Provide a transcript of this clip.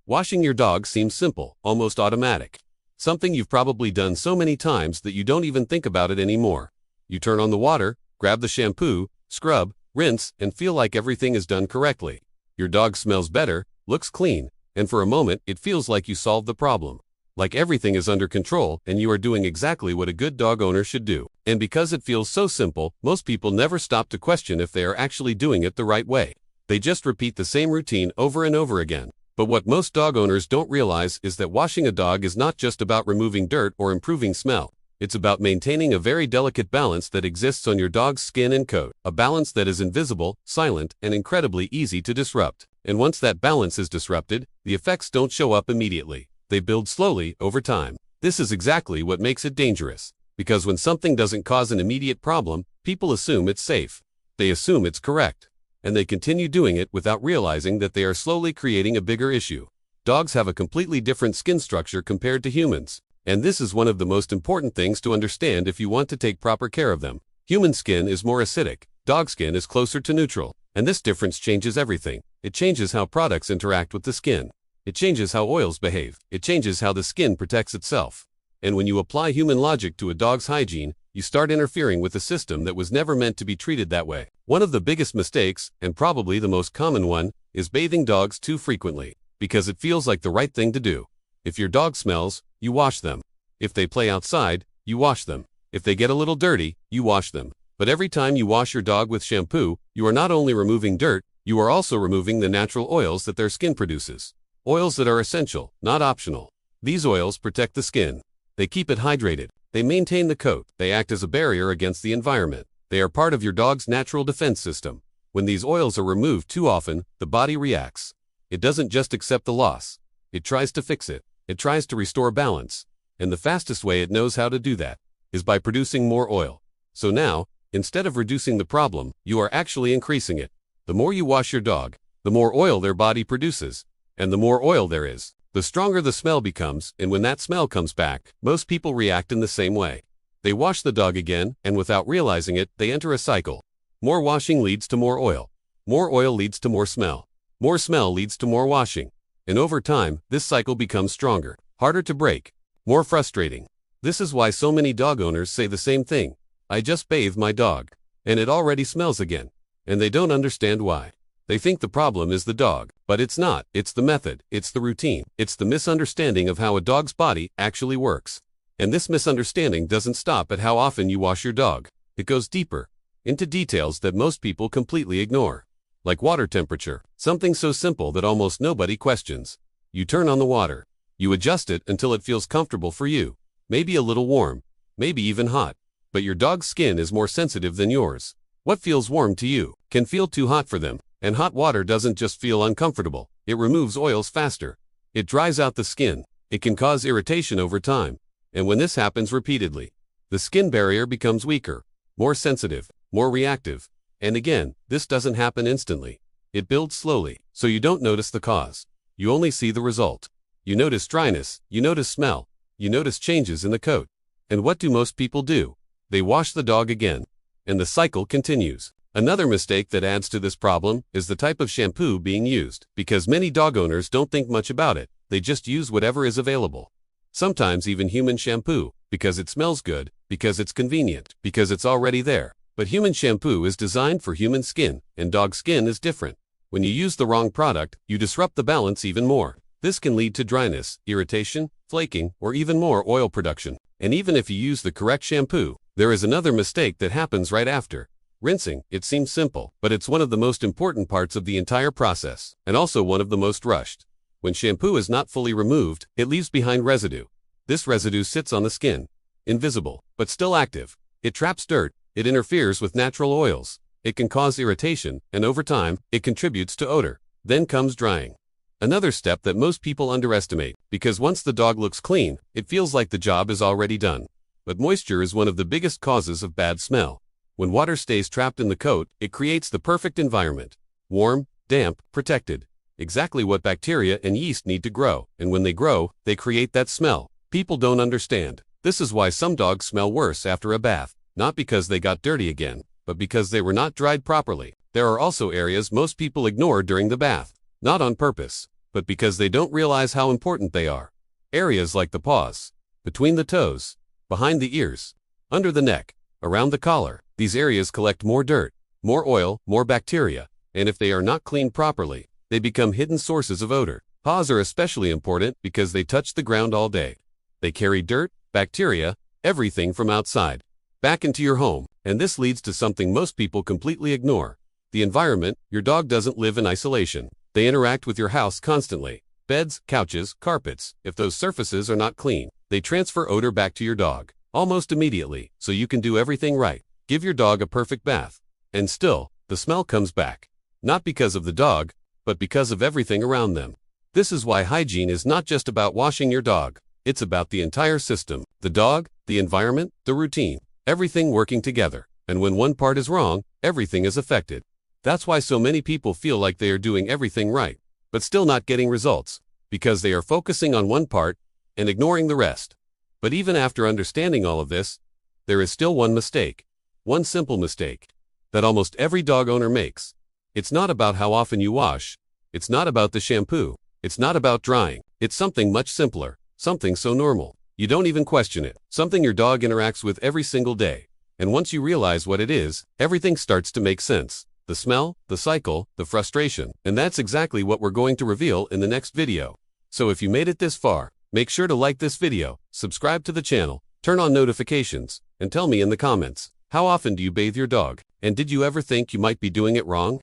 Washing your dog seems simple, almost automatic. Something you've probably done so many times that you don't even think about it anymore. You turn on the water, grab the shampoo, scrub, rinse, and feel like everything is done correctly. Your dog smells better, looks clean, and for a moment it feels like you solved the problem. Like everything is under control and you are doing exactly what a good dog owner should do. And because it feels so simple, most people never stop to question if they are actually doing it the right way. They just repeat the same routine over and over again. But what most dog owners don't realize is that washing a dog is not just about removing dirt or improving smell. It's about maintaining a very delicate balance that exists on your dog's skin and coat, a balance that is invisible, silent, and incredibly easy to disrupt. And once that balance is disrupted, the effects don't show up immediately. They build slowly over time. This is exactly what makes it dangerous. Because when something doesn't cause an immediate problem, people assume it's safe. They assume it's correct. And they continue doing it without realizing that they are slowly creating a bigger issue. Dogs have a completely different skin structure compared to humans. And this is one of the most important things to understand if you want to take proper care of them. Human skin is more acidic, dog skin is closer to neutral. And this difference changes everything. It changes how products interact with the skin. It changes how oils behave. It changes how the skin protects itself. And when you apply human logic to a dog's hygiene, you start interfering with a system that was never meant to be treated that way. One of the biggest mistakes, and probably the most common one, is bathing dogs too frequently, because it feels like the right thing to do. If your dog smells, you wash them. If they play outside, you wash them. If they get a little dirty, you wash them. But every time you wash your dog with shampoo, you are not only removing dirt, you are also removing the natural oils that their skin produces. Oils that are essential, not optional. These oils protect the skin. They keep it hydrated. They maintain the coat. They act as a barrier against the environment. They are part of your dog's natural defense system. When these oils are removed too often, the body reacts. It doesn't just accept the loss. It tries to fix it. It tries to restore balance. And the fastest way it knows how to do that is by producing more oil. So now, instead of reducing the problem, you are actually increasing it. The more you wash your dog, the more oil their body produces. And the more oil there is, the stronger the smell becomes, and when that smell comes back, most people react in the same way. They wash the dog again, and without realizing it, they enter a cycle. More washing leads to more oil. More oil leads to more smell. More smell leads to more washing. And over time, this cycle becomes stronger, harder to break, more frustrating. This is why so many dog owners say the same thing. I just bathed my dog, and it already smells again. And they don't understand why. They think the problem is the dog, but it's not. It's the method, it's the routine, it's the misunderstanding of how a dog's body actually works. And this misunderstanding doesn't stop at how often you wash your dog. It goes deeper, into details that most people completely ignore. Like water temperature, something so simple that almost nobody questions. You turn on the water. You adjust it until it feels comfortable for you. Maybe a little warm, maybe even hot. But your dog's skin is more sensitive than yours. What feels warm to you can feel too hot for them. And hot water doesn't just feel uncomfortable, it removes oils faster. It dries out the skin. It can cause irritation over time. And when this happens repeatedly, the skin barrier becomes weaker, more sensitive, more reactive. And again, this doesn't happen instantly. It builds slowly, so you don't notice the cause. You only see the result. You notice dryness, you notice smell, you notice changes in the coat. And what do most people do? They wash the dog again. And the cycle continues. Another mistake that adds to this problem is the type of shampoo being used, because many dog owners don't think much about it. They just use whatever is available. Sometimes even human shampoo, because it smells good, because it's convenient, because it's already there. But human shampoo is designed for human skin, and dog skin is different. When you use the wrong product, you disrupt the balance even more. This can lead to dryness, irritation, flaking, or even more oil production. And even if you use the correct shampoo, there is another mistake that happens right after. Rinsing. It seems simple, but it's one of the most important parts of the entire process, and also one of the most rushed. When shampoo is not fully removed, it leaves behind residue. This residue sits on the skin, invisible, but still active. It traps dirt, it interferes with natural oils, it can cause irritation, and over time, it contributes to odor. Then comes drying. Another step that most people underestimate, because once the dog looks clean, it feels like the job is already done. But moisture is one of the biggest causes of bad smell. When water stays trapped in the coat, it creates the perfect environment. Warm, damp, protected. Exactly what bacteria and yeast need to grow, and when they grow, they create that smell. People don't understand. This is why some dogs smell worse after a bath, not because they got dirty again, but because they were not dried properly. There are also areas most people ignore during the bath. Not on purpose, but because they don't realize how important they are. Areas like the paws, between the toes, behind the ears, under the neck, around the collar. These areas collect more dirt, more oil, more bacteria, and if they are not cleaned properly, they become hidden sources of odor. Paws are especially important because they touch the ground all day. They carry dirt, bacteria, everything from outside, back into your home, and this leads to something most people completely ignore. The environment. Your dog doesn't live in isolation. They interact with your house constantly. Beds, couches, carpets. If those surfaces are not clean, they transfer odor back to your dog, almost immediately, so you can do everything right. Give your dog a perfect bath, and still, the smell comes back. Not because of the dog, but because of everything around them. This is why hygiene is not just about washing your dog. It's about the entire system. The dog, the environment, the routine. Everything working together. And when one part is wrong, everything is affected. That's why so many people feel like they are doing everything right, but still not getting results, because they are focusing on one part and ignoring the rest. But even after understanding all of this, there is still one mistake. One simple mistake that almost every dog owner makes. It's not about how often you wash. It's not about the shampoo. It's not about drying. It's something much simpler, something so normal. You don't even question it. Something your dog interacts with every single day. And once you realize what it is, everything starts to make sense. The smell, the cycle, the frustration. And that's exactly what we're going to reveal in the next video. So if you made it this far, make sure to like this video, subscribe to the channel, turn on notifications, and tell me in the comments, how often do you bathe your dog? And did you ever think you might be doing it wrong?